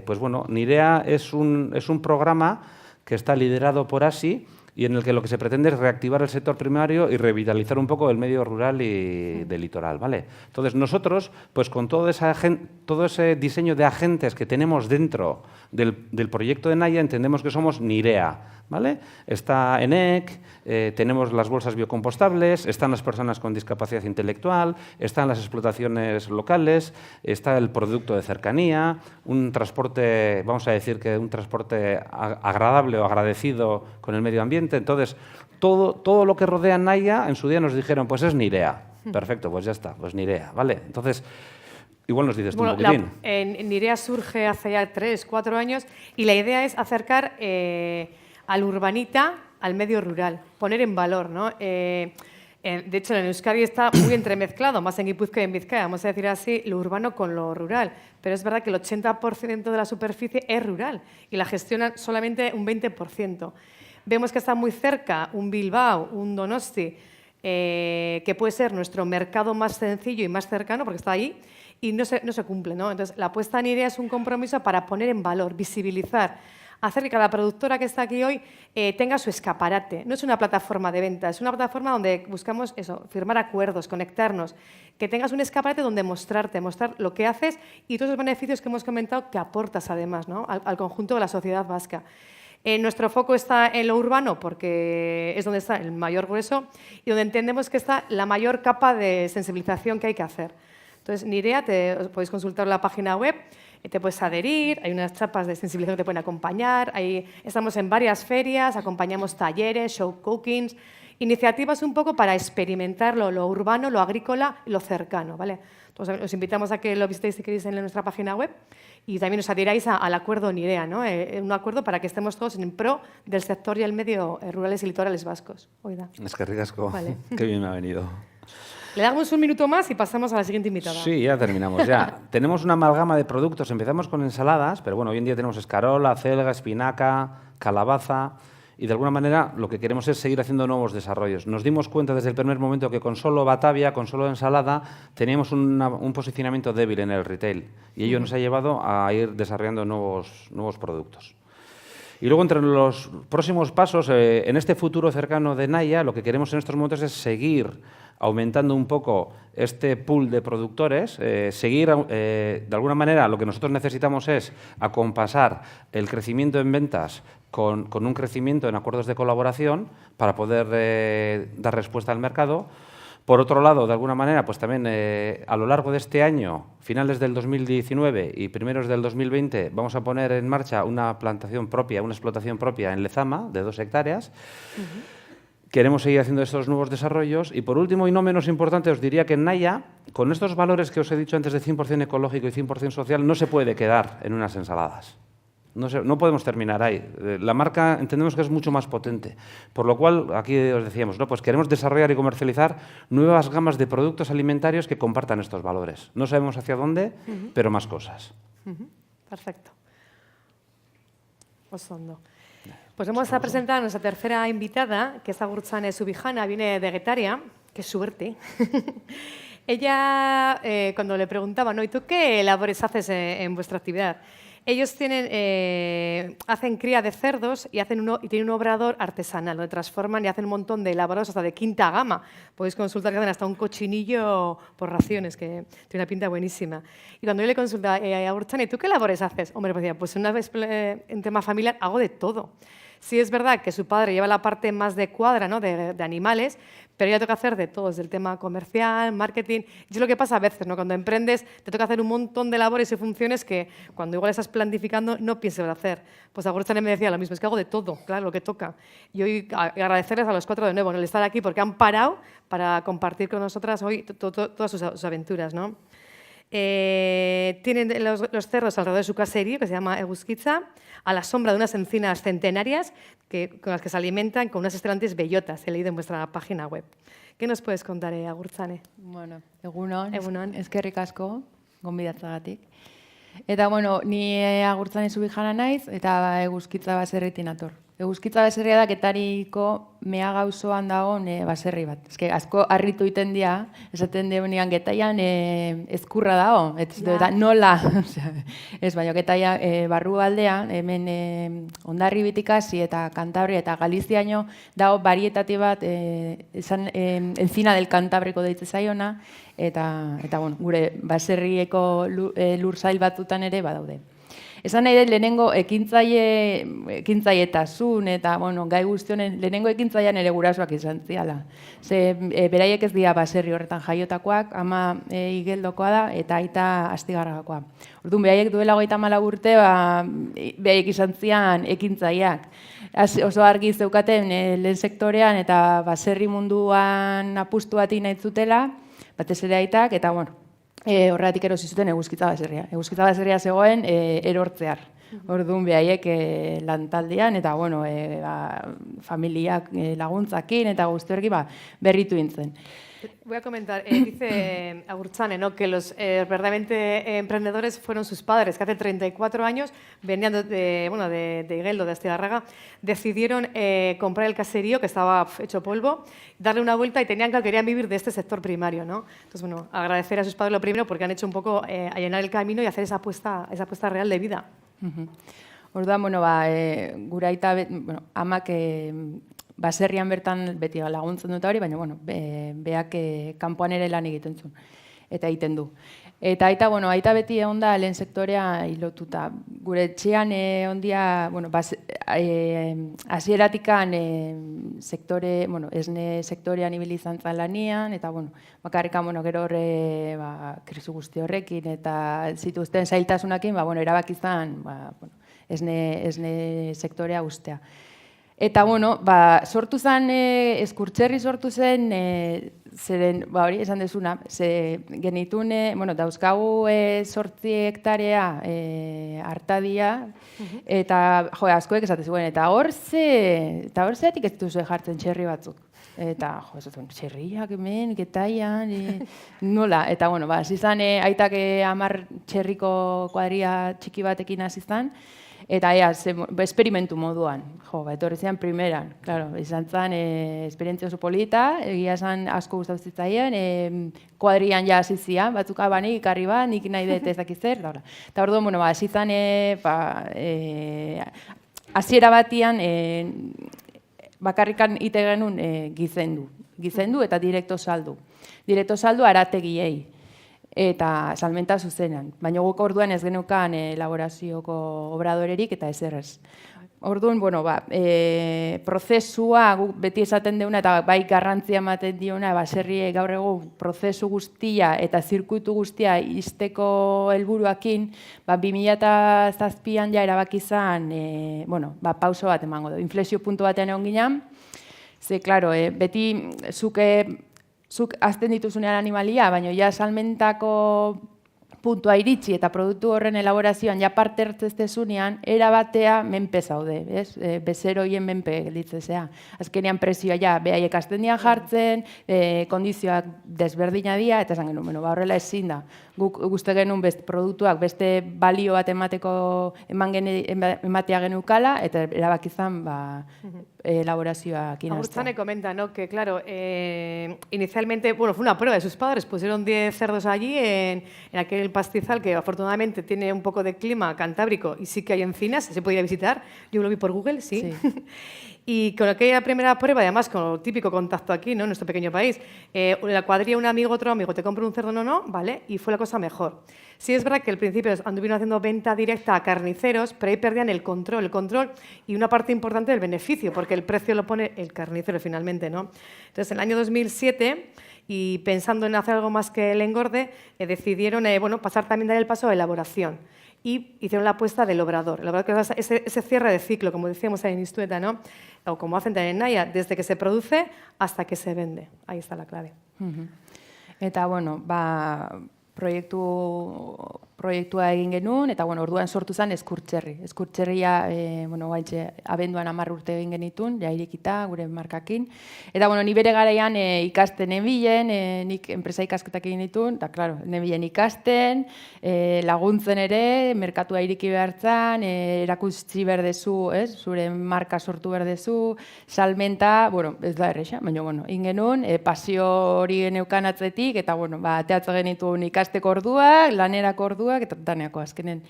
pues bueno, Nirea es un programa que está liderado por ASI y en el que lo que se pretende es reactivar el sector primario y revitalizar un poco el medio rural y del litoral, ¿vale? Entonces, nosotros, pues con todo ese diseño de agentes que tenemos dentro del proyecto de Naya, entendemos que somos Nirea, ¿vale? Está ENEC, tenemos las bolsas biocompostables, están las personas con discapacidad intelectual, están las explotaciones locales, está el producto de cercanía, un transporte, vamos a decir que un transporte agradable o agradecido con el medio ambiente. Entonces, todo lo que rodea a Naya, en su día nos dijeron, pues es Nirea. Perfecto, pues ya está, pues Nirea, ¿vale? Entonces, igual nos dices tú un poquitín. Nirea surge hace ya 3, 4 años y la idea es acercar al urbanita al medio rural, poner en valor, ¿no? De hecho, en Euskadi está muy entremezclado, más en Guipúzcoa y en Vizcaya, vamos a decir así, lo urbano con lo rural. Pero es verdad que el 80% de la superficie es rural y la gestionan solamente un 20%. Vemos que está muy cerca un Bilbao, un Donosti, que puede ser nuestro mercado más sencillo y más cercano, porque está ahí, y no se cumple, ¿no? Entonces, la apuesta en Nirea es un compromiso para poner en valor, visibilizar, hacer que cada productora que está aquí hoy tenga su escaparate. No es una plataforma de venta, es una plataforma donde buscamos eso, firmar acuerdos, conectarnos, que tengas un escaparate donde mostrar lo que haces y todos los beneficios que hemos comentado que aportas además, ¿no? al conjunto de la sociedad vasca. Nuestro foco está en lo urbano porque es donde está el mayor grueso y donde entendemos que está la mayor capa de sensibilización que hay que hacer. Entonces, Nirea, podéis consultar la página web, te puedes adherir, hay unas chapas de sensibilización que te pueden acompañar, estamos en varias ferias, acompañamos talleres, show cookings, iniciativas un poco para experimentar lo urbano, lo agrícola y lo cercano, ¿vale? Entonces, os invitamos a que lo visitéis si queréis en nuestra página web y también os adhiráis al acuerdo Nirea, ¿no? Un acuerdo para que estemos todos en pro del sector y el medio rurales y litorales vascos. Oida. Es que ricasco. Vale. Qué bien me ha venido. Le damos un minuto más y pasamos a la siguiente invitada. Sí, ya terminamos. Ya. Tenemos una amalgama de productos. Empezamos con ensaladas, pero bueno, hoy en día tenemos escarola, acelga, espinaca, calabaza y de alguna manera lo que queremos es seguir haciendo nuevos desarrollos. Nos dimos cuenta desde el primer momento que con solo Batavia, con solo ensalada, teníamos un posicionamiento débil en el retail y ello nos ha llevado a ir desarrollando nuevos productos. Y luego, entre los próximos pasos, en este futuro cercano de Naya, lo que queremos en estos momentos es seguir aumentando un poco este pool de productores, seguir, de alguna manera, lo que nosotros necesitamos es acompasar el crecimiento en ventas con un crecimiento en acuerdos de colaboración para poder dar respuesta al mercado. Por otro lado, de alguna manera, pues también a lo largo de este año, finales del 2019 y primeros del 2020, vamos a poner en marcha una plantación propia, una explotación propia en Lezama, de 2 hectáreas. Queremos seguir haciendo estos nuevos desarrollos. Y por último, y no menos importante, os diría que en Naya, con estos valores que os he dicho antes de 100% ecológico y 100% social, no se puede quedar en unas ensaladas. No podemos terminar ahí. La marca entendemos que es mucho más potente. Por lo cual, aquí os decíamos, ¿no? Pues queremos desarrollar y comercializar nuevas gamas de productos alimentarios que compartan estos valores. No sabemos hacia dónde, pero más cosas. Perfecto. Osondo. Pues vamos a presentar a nuestra tercera invitada, que es Agurtzane Subijana, viene de Getaria. ¡Qué suerte! Ella, cuando le preguntaba, ¿no? ¿Y tú qué labores haces en vuestra actividad? Ellos hacen cría de cerdos y tienen un obrador artesanal, donde transforman y hacen un montón de elaborados hasta de quinta gama. Podéis consultar que hacen hasta un cochinillo por raciones, que tiene una pinta buenísima. Y cuando yo le consultaba a Agurtzane, ¿tú qué labores haces? Hombre, pues una vez en tema familiar hago de todo. Sí es verdad que su padre lleva la parte más de cuadra, ¿no? de animales, pero ella toca hacer de todo, desde el tema comercial, marketing. Y es lo que pasa a veces, ¿no? Cuando emprendes te toca hacer un montón de labores y funciones que cuando igual estás planificando no piensas hacer. Pues Agurtzane me decía lo mismo, es que hago de todo, claro, lo que toca. Y hoy agradecerles a los 4 de nuevo, ¿no? El estar aquí porque han parado para compartir con nosotras hoy todas sus aventuras, ¿no? Tienen los cerros alrededor de su caserío, que se llama Eguzkitza, a la sombra de unas encinas centenarias con las que se alimentan con unas excelentes bellotas. He leído en vuestra página web. ¿Qué nos puedes contar, Agurtzane? Bueno, egunon, Egunon. eskerrik asko, gonbidatzagatik. Eta, bueno, ni Agurtzane Zubijana naiz, eta Eguzkitza baserritik nator. Eguzkitza baserria da Getariko mea gauzoan dagoen baserri bat. Ez que asko harritu iten dira, esaten deunean Getaian ezkurra dago, eta nola, ez baina Getaia barru aldean, hemen Hondarribitik hasi eta Kantabria eta Galiziaino dago barietate bat, encina del Cantábrico deitze zaiona, eta bueno, gure baserrieko lursail batzutan ere badaude. Esan nahi dut, lehenengo ekintzaietasun eta, bueno, gai guztionen, lehenengo ekintzaian ere gurasoak izan ziala. Ze, beraiek ez dira baserri horretan jaiotakoak, ama igeldokoa da eta aita astigarragakoa. Orduan, beraiek duela 34 urte, beraiek izan zian ekintzaiak. Oso argi zeukaten lehen sektorean eta baserri munduan apustu bat nahi zutela, batez ere aitak, eta, bueno, horregatik erosi zuten Eguzkitza baserria. Eguzkitza baserria zegoen erortzear. Orduan behaiek lantaldean eta bueno, familiak laguntzakin eta guztiorki berritu intzen. Voy a comentar, dice Agurtzane, ¿no? Que los verdaderamente emprendedores fueron sus padres, que hace 34 años venían de Igeldo, de Astigarraga, decidieron comprar el caserío, que estaba hecho polvo, darle una vuelta y querían vivir de este sector primario, ¿no? Entonces, bueno, agradecer a sus padres lo primero porque han hecho un poco allanar el camino y hacer esa apuesta real de vida. Orduan, bueno, gure aita, amak baserrian bertan beti laguntzen dut hori, baina, bueno, beak kanpoan ere lan egiten zuen, eta egiten du. Eta aita, bueno, aita beti egon da lehen sektorea hilotuta. Gure etxean ondia, bueno, hasieratikan sektore, bueno, esne sektorean ibili izan zan lanian, eta, bueno, bakarrikan, bueno, gero horre, krizu guzti horrekin, eta zituzten zailtasunakin, bueno, erabaki izan, bueno, esne sektorea ustea. Eta, bueno, sortu zen, Eskurtxerri sortu zen, zeren, hori esan dezuna, genitun, bueno, dauzkagu 8 hektarea hartadia, eta, jo, askoek esate zuen, eta hor zeatik ez duzu jartzen txerri batzuk. Eta, jo, ez dut, txerriak hemen, Getaian, nola, eta, bueno, zizan, aitak 10 txerriko kuadria txiki batekin hasi zan, eta esperimentu moduan, etorri zian primeran, claro, izan zen esperientzia oso polita, egia esan asko gustatu zitzaien, kuadrian ja hasi zian, batzuk abanik, ikarri bat, nik nahi dut ez dakiz zer, eta orduan, bueno, hasi zen, hasiera batian, bakarrikan ite genuen gizendu eta direkto saldu. Direkto saldu arategiei. Eta salmenta zuzenan. Baina guk orduan ez genukan elaborazioko obradorerik eta ezerrez. Orduan, bueno, prozesua guk beti esaten deuna eta bai garrantzia ematen diona baserrie gaur egun prozesu guztia eta zirkuitu guztia izteko helburuakin, 2007an ja erabaki izan, bueno, pauso bat emango du. Inflexio puntu batean egon ginen, ze, klaro, beti zuk azten dituzunean animalia, baina ja salmentako puntua iritsi eta produktu horren elaborazioan ja parte hartzezunean, erabatea menpe zaude, bezeroien menpe gelitzezea. Azkenean presioa ja behaiek azten dian jartzen, kondizioak desberdina dira, eta esan genuen, horrela ezin da. Guk guzti genuen produktuak beste balio bat ematea genukala, eta erabakizan elaborazioak inaztea. Agurtzane comenta, ¿no? Que claro, inicialmente, bueno, fue una prueba de sus padres, pusieron 10 cerdos allí en aquel pastizal que afortunadamente tiene un poco de clima cantábrico y sí que hay encinas, se podía visitar, yo lo vi por Google, sí. Y con aquella primera prueba, además, con el típico contacto aquí, ¿no? En nuestro pequeño país, la cuadrilla, un amigo, otro amigo, te compro un cerdo, no, ¿vale? Y fue la cosa mejor. Sí es verdad que al principio anduvieron haciendo venta directa a carniceros, pero ahí perdían el control y una parte importante del beneficio, porque el precio lo pone el carnicero finalmente, ¿no? Entonces, en el año 2007, y pensando en hacer algo más que el engorde, decidieron pasar también, dar el paso a elaboración. Y hicieron la apuesta del obrador. El obrador, que es ese cierre de ciclo, como decíamos en Istueta, ¿no? O como hacen también en Naya, desde que se produce hasta que se vende. Ahí está la clave. Eta, proiektua egin genuen, eta orduan sortu zen Eskurtxerri. Eskurtxerria, abenduan 10 urte egin genitun, ja irekita, gure markakin. Eta, ni bere garaian ikasten nebilen, nik enpresa ikasketak egin ditun, eta, klaro, nebilen ikasten, laguntzen ere, merkatua ireki behartzen, erakutsi berdezu, zure marka sortu berdezu, salmenta, ez da erresa, baina, egin genuen, pasio hori geneukan atzetik, eta, teatze genitun ikasteko orduak, lanerako orduak, eta daneako azkenen.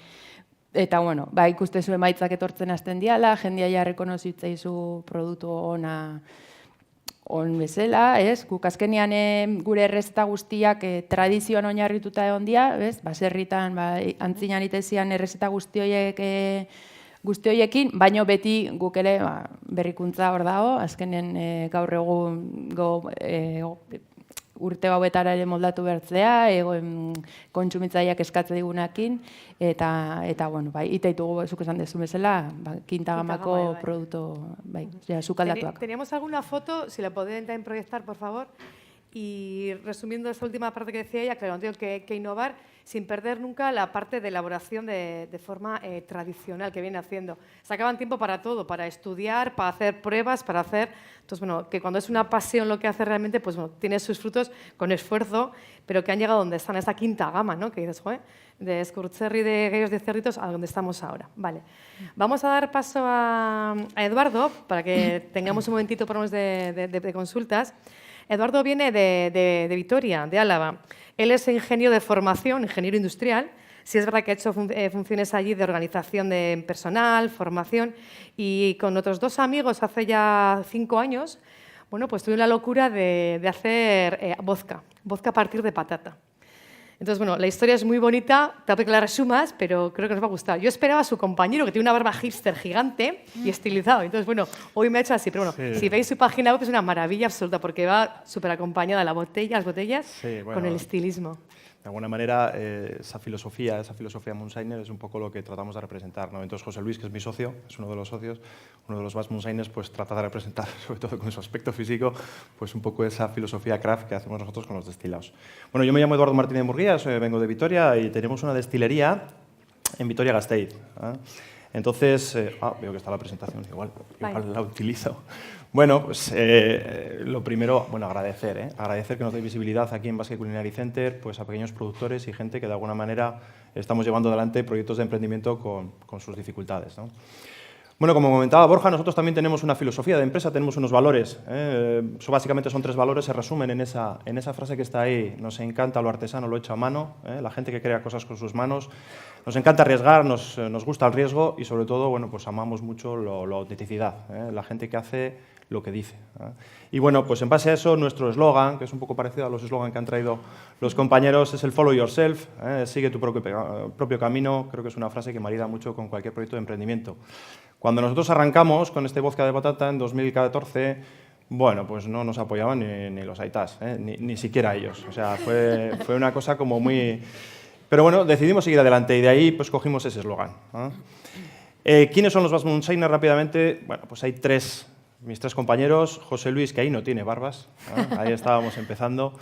Eta, ikustezu emaitzak etortzen hasten diala, jendia ja rekonozitzaizu produktu on bezala, guk azkenean gure errezeta guztiak tradizioan oinarrituta egon dira, baserritan, antzinan itezian errezeta guzti horiekin, baino beti guk ere berrikuntza hor dago, azkenen gaur egun urte hauetara ere moldatu bertzea, kontsumitzaileak eskatze digunakin, eta ite ditugu, zuk esan dezu bezala, kintagamako produktu, sukaldatuak. Teníamos alguna foto, si la pueden también proyectar, por favor. Y resumiendo esta última parte que decía ella, claro, tengo que innovar sin perder nunca la parte de elaboración de forma tradicional que viene haciendo. Sacaban tiempo para todo, para estudiar, para hacer pruebas, para hacer... Entonces, que cuando es una pasión lo que hace realmente, pues tiene sus frutos con esfuerzo, pero que han llegado donde están, a esta quinta gama, ¿no? Que dices, joder, de Eskurtxerri, de Gallos de Cerritos, a donde estamos ahora. Vale. Vamos a dar paso a Eduardo, para que tengamos un momentito por lo menos de consultas. Eduardo viene de Vitoria, de Álava. Él es ingeniero de formación, ingeniero industrial. Sí es verdad que ha hecho funciones allí de organización de personal, formación, y con otros 2 amigos hace ya 5 años, pues tuve la locura de hacer vodka a partir de patata. Entonces, la historia es muy bonita, tal vez que la resumas, pero creo que nos va a gustar. Yo esperaba a su compañero, que tiene una barba hipster gigante y estilizado. Entonces, hoy me ha hecho así, pero sí. Si veis su página web es una maravilla absoluta, porque va súper acompañada las botellas, con el estilismo. De alguna manera, esa filosofía Moonshiner es un poco lo que tratamos de representar, ¿no? Entonces, José Luis, que es mi socio, es uno de los socios, uno de los más Moonshiners, pues trata de representar, sobre todo con su aspecto físico, pues un poco esa filosofía craft que hacemos nosotros con los destilados. Bueno, yo me llamo Eduardo Martínez Murguía, vengo de Vitoria y tenemos una destilería en Vitoria-Gasteiz. Entonces, veo que está la presentación, igual la utilizo. Bueno, pues lo primero, agradecer que nos dé visibilidad aquí en Basque Culinary Center, pues a pequeños productores y gente que de alguna manera estamos llevando adelante proyectos de emprendimiento con sus dificultades, ¿no? Bueno, como comentaba Borja, nosotros también tenemos una filosofía de empresa, tenemos unos valores. Básicamente son 3 valores, se resumen en esa frase que está ahí. Nos encanta lo artesano, lo hecho a mano, la gente que crea cosas con sus manos. Nos encanta arriesgar, nos gusta el riesgo y sobre todo, pues amamos mucho la autenticidad, la gente que hace lo que dice. Y pues en base a eso, nuestro eslogan, que es un poco parecido a los eslogans que han traído los compañeros, es el follow yourself, sigue tu propio camino. Creo que es una frase que marida mucho con cualquier proyecto de emprendimiento. Cuando nosotros arrancamos con este vodka de patata en 2014, pues no nos apoyaban ni los aitas, ni siquiera ellos. O sea, fue una cosa como muy... Pero decidimos seguir adelante y de ahí pues cogimos ese eslogan. ¿Quiénes son los Basque Moonshiners rápidamente? Pues hay mis 3 compañeros. José Luis, que ahí no tiene barbas, ahí estábamos empezando.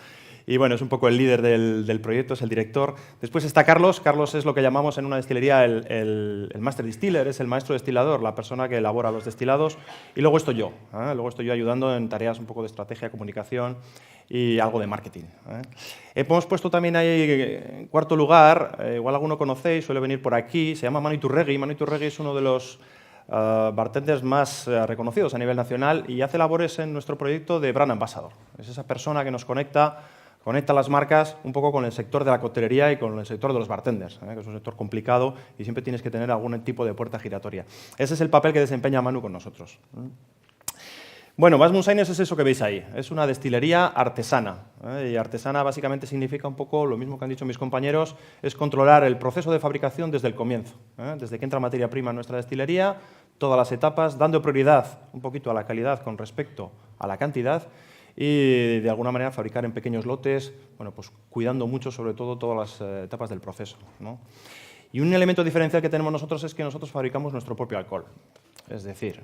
Y es un poco el líder del proyecto, es el director. Después está Carlos. Carlos es lo que llamamos en una destilería el master distiller, es el maestro destilador, la persona que elabora los destilados. Y luego estoy yo. Luego estoy yo ayudando en tareas un poco de estrategia, comunicación y algo de marketing. Hemos puesto también ahí en 4º lugar, igual alguno conocéis, suele venir por aquí, se llama Manu Iturregui. Manu Iturregui es uno de los bartenders más reconocidos a nivel nacional y hace labores en nuestro proyecto de Brand Ambassador. Es esa persona que nos conecta las marcas un poco con el sector de la coctelería y con el sector de los bartenders, que es un sector complicado y siempre tienes que tener algún tipo de puerta giratoria. Ese es el papel que desempeña Manu con nosotros. Bueno, Bas Moonshines es eso que veis ahí, es una destilería artesana. Y artesana básicamente significa un poco lo mismo que han dicho mis compañeros, es controlar el proceso de fabricación desde el comienzo, desde que entra materia prima en nuestra destilería, todas las etapas, dando prioridad un poquito a la calidad con respecto a la cantidad y de alguna manera fabricar en pequeños lotes, bueno, pues cuidando mucho sobre todo todas las etapas del proceso, ¿no? Y un elemento diferencial que tenemos nosotros es que nosotros fabricamos nuestro propio alcohol. Es decir,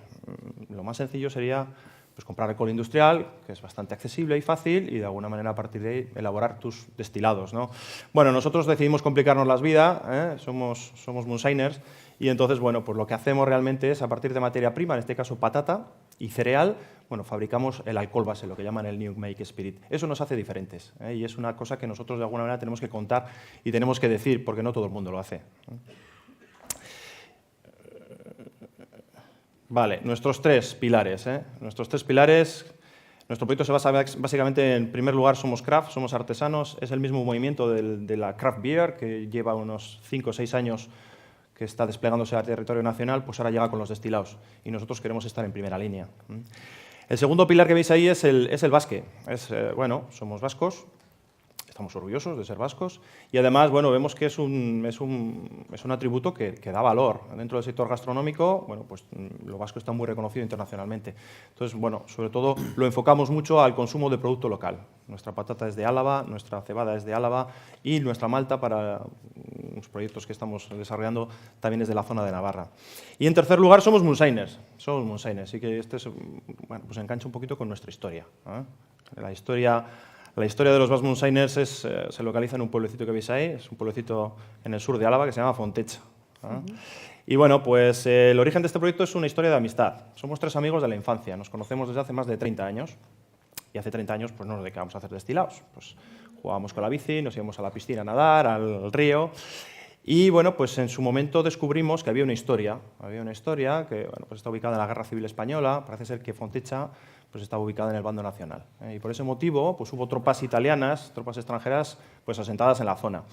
lo más sencillo sería pues, comprar alcohol industrial, que es bastante accesible y fácil, y de alguna manera a partir de ahí elaborar tus destilados, ¿no? Bueno, nosotros decidimos complicarnos la vida, somos moonshiners, y entonces, bueno, pues lo que hacemos realmente es, a partir de materia prima, en este caso patata y cereal, bueno, fabricamos el alcohol base, lo que llaman el New Make Spirit. Eso nos hace diferentes, y es una cosa que nosotros de alguna manera tenemos que contar y tenemos que decir, porque no todo el mundo lo hace. Vale, nuestros tres pilares. Nuestros tres pilares, nuestro proyecto se basa básicamente, en primer lugar, somos craft, somos artesanos, es el mismo movimiento de la craft beer, que lleva unos 5 o 6 años que está desplegándose a territorio nacional, pues ahora llega con los destilados y nosotros queremos estar en primera línea. El segundo pilar que veis ahí es el basque. Bueno, somos vascos, estamos orgullosos de ser vascos y además, bueno, vemos que es un atributo que da valor. Dentro del sector gastronómico, bueno, pues lo vasco está muy reconocido internacionalmente. Entonces, bueno, sobre todo lo enfocamos mucho al consumo de producto local. Nuestra patata es de Álava, nuestra cebada es de Álava y nuestra malta para los proyectos que estamos desarrollando también es de la zona de Navarra. Y en tercer lugar somos moonshiners. Somos moonshiners, así que bueno, pues engancha un poquito con nuestra historia. La historia de los Bas Moonshiners se localiza en un pueblecito que veis ahí, es un pueblecito en el sur de Álava que se llama Fontecha. Y bueno, pues el origen de este proyecto es una historia de amistad. Somos tres amigos de la infancia, nos conocemos desde hace más de 30 años y hace 30 años pues no nos dedicábamos a hacer destilados. Pues jugábamos con la bici, nos íbamos a la piscina a nadar, al río. Y bueno, pues en su momento descubrimos que había una historia que bueno, pues está ubicada en la Guerra Civil Española. Parece ser que Fontecha pues estaba ubicada en el bando nacional. Y por ese motivo pues hubo tropas italianas, tropas extranjeras, pues asentadas en la zona.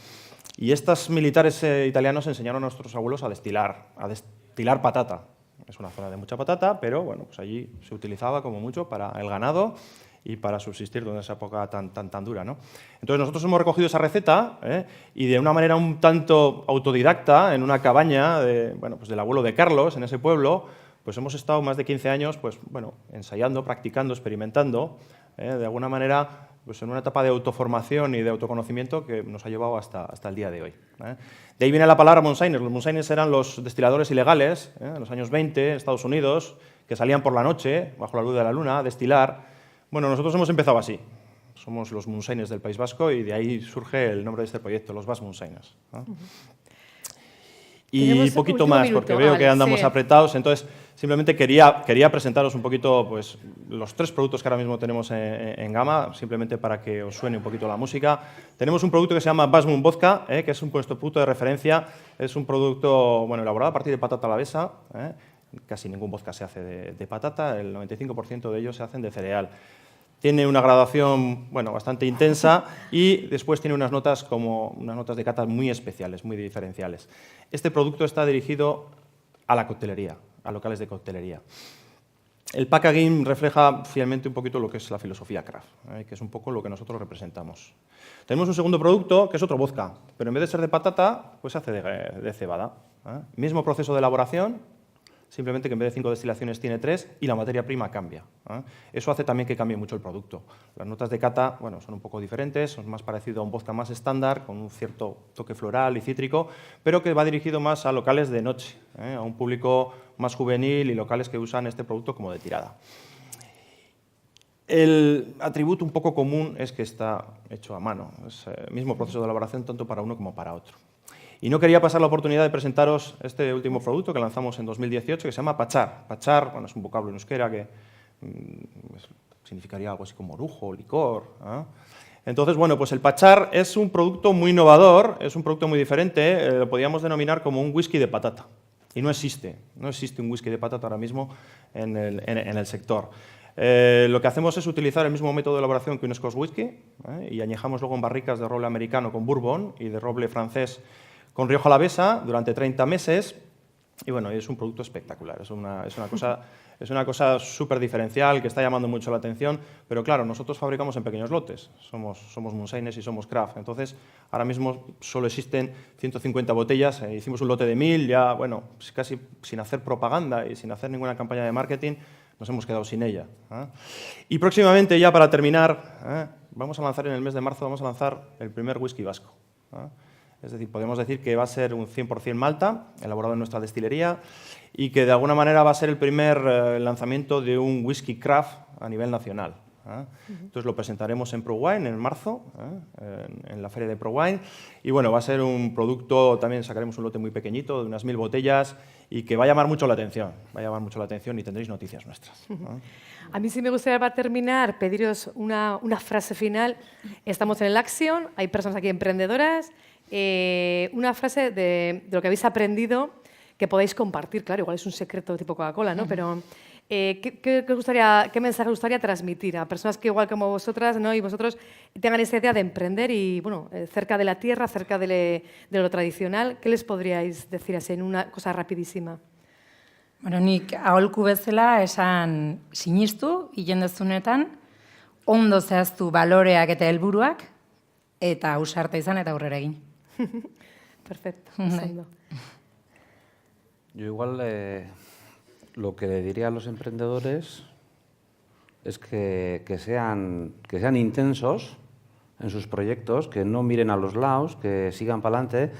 Y estos militares italianos enseñaron a nuestros abuelos a destilar patata. Es una zona de mucha patata, pero bueno, pues allí se utilizaba como mucho para el ganado y para subsistir durante esa época tan dura, ¿no? Entonces nosotros hemos recogido esa receta y de una manera un tanto autodidacta, en una cabaña bueno, pues del abuelo de Carlos, en ese pueblo, pues hemos estado más de 15 años pues, bueno, ensayando, practicando, experimentando, de alguna manera pues en una etapa de autoformación y de autoconocimiento que nos ha llevado hasta el día de hoy. De ahí viene la palabra moonshiners. Los moonshiners eran los destiladores ilegales en los años 20 en Estados Unidos, que salían por la noche, bajo la luz de la luna, a destilar. Bueno, nosotros hemos empezado así. Somos los moonshiners del País Vasco y de ahí surge el nombre de este proyecto, los Bas Moonshiners. Y poquito más, porque veo que andamos apretados. Entonces, simplemente quería presentaros un poquito pues, los tres productos que ahora mismo tenemos en gama, simplemente para que os suene un poquito la música. Tenemos un producto que se llama Bas Moon Vodka, que es nuestro producto de referencia. Es un producto bueno, elaborado a partir de patata alavesa. Casi ningún vodka se hace de patata, el 95% de ellos se hacen de cereal. Tiene una gradación bueno, bastante intensa y después tiene unas notas de cata muy especiales, muy diferenciales. Este producto está dirigido a la coctelería, a locales de coctelería. El packaging refleja fielmente un poquito lo que es la filosofía craft, que es un poco lo que nosotros representamos. Tenemos un segundo producto que es otro vodka, pero en vez de ser de patata, pues se hace de cebada. Mismo proceso de elaboración, simplemente que en vez de 5 destilaciones tiene 3 y la materia prima cambia. Eso hace también que cambie mucho el producto. Las notas de cata bueno, son un poco diferentes, son más parecido a un vodka más estándar, con un cierto toque floral y cítrico, pero que va dirigido más a locales de noche, a un público más juvenil y locales que usan este producto como de tirada. El atributo un poco común es que está hecho a mano. Es el mismo proceso de elaboración tanto para uno como para otro. Y no quería pasar la oportunidad de presentaros este último producto que lanzamos en 2018, que se llama Pachar. Pachar bueno, es un vocablo en euskera que significaría algo así como orujo, licor. Entonces, bueno, pues el Pachar es un producto muy innovador, es un producto muy diferente, lo podríamos denominar como un whisky de patata. Y no existe un whisky de patata ahora mismo en el sector. Lo que hacemos es utilizar el mismo método de elaboración que un Scotch whisky y añejamos luego en barricas de roble americano con bourbon y de roble francés con Rioja Alavesa durante 30 meses y bueno, es un producto espectacular, es una cosa Es una cosa súper diferencial que está llamando mucho la atención, pero claro, nosotros fabricamos en pequeños lotes, somos Moonshines y somos Craft, entonces ahora mismo solo existen 150 botellas, hicimos un lote de 1000, ya, bueno, pues casi sin hacer propaganda y sin hacer ninguna campaña de marketing, nos hemos quedado sin ella. Y próximamente, ya para terminar, vamos a lanzar en el mes de marzo, vamos a lanzar el primer whisky vasco. Es decir, podemos decir que va a ser un 100% malta, elaborado en nuestra destilería, y que de alguna manera va a ser el primer lanzamiento de un whisky craft a nivel nacional. Entonces lo presentaremos en ProWine en marzo, en la feria de ProWine, y bueno, va a ser un producto, también sacaremos un lote muy pequeñito, de unas 1000 botellas, y que va a llamar mucho la atención, y tendréis noticias nuestras. A mí sí me gustaría, para terminar, pediros una frase final. Estamos en el Action, hay personas aquí emprendedoras, una frase de lo que habéis aprendido que podáis compartir, claro, igual es un secreto tipo Coca-Cola, ¿no? Pero ¿qué mensaje os gustaría transmitir a personas que igual como vosotras, ¿no? Y vosotros tengan esa idea de emprender y, bueno, cerca de la tierra, cerca de lo tradicional? ¿Qué les podríais decir así en una cosa rapidísima? Bueno, nik aholku bezala esan sinistu, hilendezunetan, ondo zehaztu baloreak eta helburuak, eta ausarta izan eta aurrera egin. Perfecto. Yo igual lo que le diría a los emprendedores es que sean intensos en sus proyectos, que no miren a los lados, que sigan para adelante,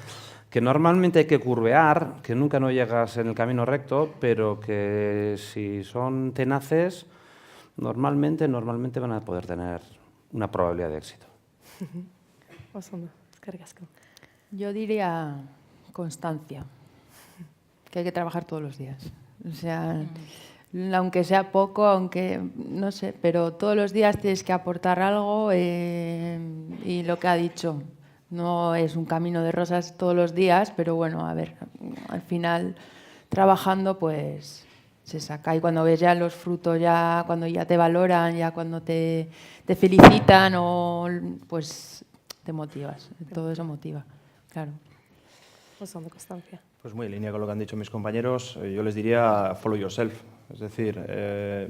que normalmente hay que curvear, que nunca no llegas en el camino recto, pero que si son tenaces, normalmente van a poder tener una probabilidad de éxito. Yo diría constancia, que hay que trabajar todos los días. O sea, aunque sea poco, aunque no sé, pero todos los días tienes que aportar algo y lo que ha dicho, no es un camino de rosas todos los días, pero bueno, a ver, al final trabajando pues se saca y cuando ves ya los frutos, ya cuando ya te valoran, ya cuando te felicitan, pues te motivas, todo eso motiva, claro. Constancia. Pues muy en línea con lo que han dicho mis compañeros, yo les diría follow yourself. Es decir,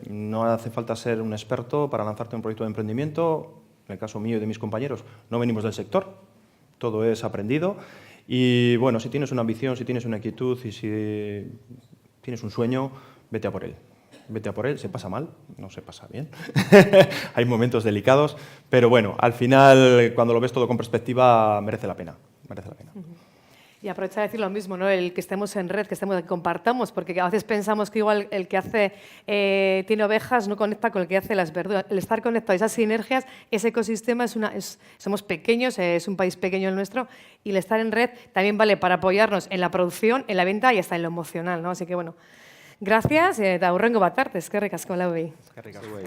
no hace falta ser un experto para lanzarte un proyecto de emprendimiento. En el caso mío y de mis compañeros, no venimos del sector, todo es aprendido. Y bueno, si tienes una ambición, si tienes una inquietud y si tienes un sueño, vete a por él. Vete a por él, se pasa mal, no se pasa bien. Hay momentos delicados, pero bueno, al final, cuando lo ves todo con perspectiva, merece la pena. Merece la pena. Y aprovechar de decir lo mismo, ¿no? El que estemos en red, que compartamos, porque a veces pensamos que igual el que hace tiene ovejas no conecta con el que hace las verduras. El estar conectado, esas sinergias, ese ecosistema, somos pequeños, es un país pequeño el nuestro, y el estar en red también vale para apoyarnos en la producción, en la venta y hasta en lo emocional, ¿no? Así que bueno, gracias, eta hurrengo bat arte, eskerrik asko, Laui. Eskerrik asko.